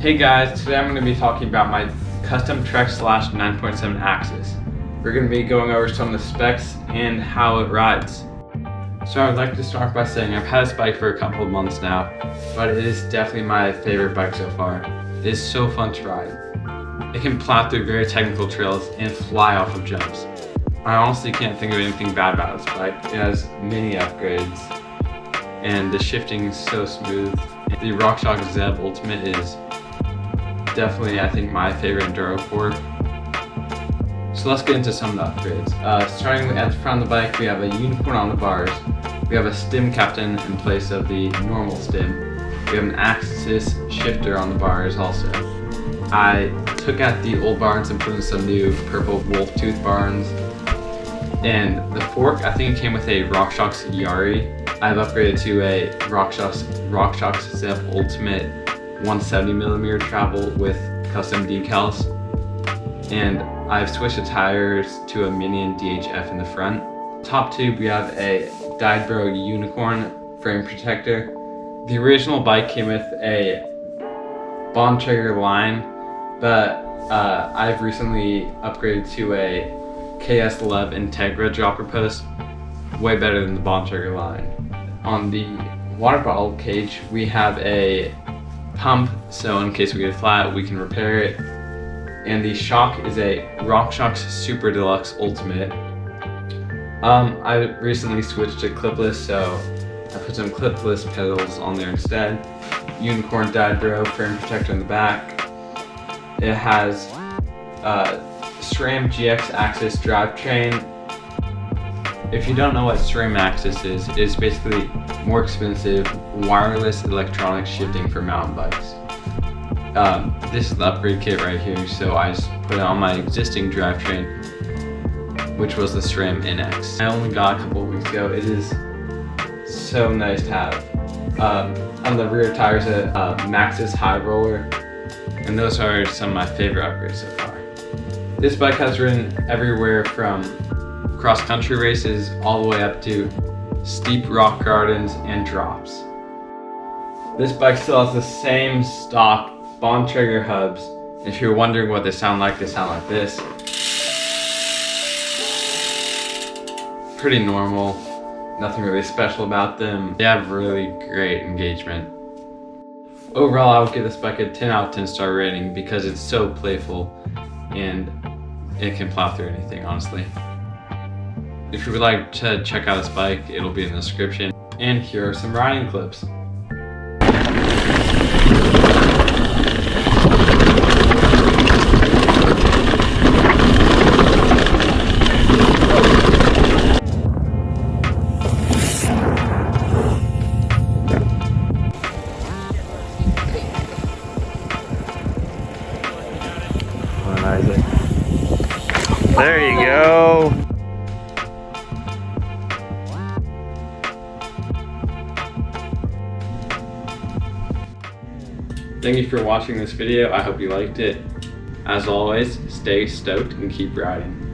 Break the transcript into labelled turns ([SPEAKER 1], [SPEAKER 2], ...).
[SPEAKER 1] Hey guys, today I'm going to be talking about my custom Trek Slash 9.7 AXS. We're going to be going over some of the specs and how it rides. So I would like to start by saying I've had this bike for a couple of months now, but it is definitely my favorite bike so far. It is so fun to ride. It can plow through very technical trails and fly off of jumps. I honestly can't think of anything bad about this bike. It has many upgrades and the shifting is so smooth. The RockShox Zeb Ultimate is definitely, I think, my favorite enduro fork. So let's get into some of the upgrades. Starting at the front of the bike, we have a unicorn on the bars. We have a stem captain in place of the normal stem. We have an AXS shifter on the bars also. I took out the old barns and put in some new purple wolf tooth barns. And the fork, I think it came with a RockShox Yari. I've upgraded to a RockShox Zeb Ultimate 170mm travel with custom decals. And I've switched the tires to a Minion DHF in the front. Top tube, we have a Drivetrain unicorn frame protector. The original bike came with a Bontrager line, but I've recently upgraded to a KS11 Integra dropper post. Way better than the Bontrager line. On the water bottle cage, we have a pump, so in case we get flat, we can repair it. And the shock is a RockShox Super Deluxe Ultimate. I recently switched to clipless, so I put some clipless pedals on there instead. Unicorn Didro frame protector in the back. It has SRAM GX AXS drivetrain. If you don't know what SRAM AXS is, it's basically more expensive wireless electronic shifting for mountain bikes. This is the upgrade kit right here, so I just put it on my existing drivetrain, which was the SRAM NX. I only got a couple of weeks ago. It is so nice to have. On the rear tires, a Maxxis High Roller, and those are some of my favorite upgrades so far. This bike has ridden everywhere from cross-country races all the way up to steep rock gardens and drops. This bike still has the same stock Bontrager hubs. If you're wondering what they sound like this. Pretty normal, nothing really special about them. They have really great engagement. Overall, I would give this bike a 10 out of 10 star rating because it's so playful and it can plow through anything, honestly. If you would like to check out this bike, it'll be in the description. And here are some riding clips.
[SPEAKER 2] There you go.
[SPEAKER 1] Thank you for watching this video. I hope you liked it. As always, stay stoked and keep riding.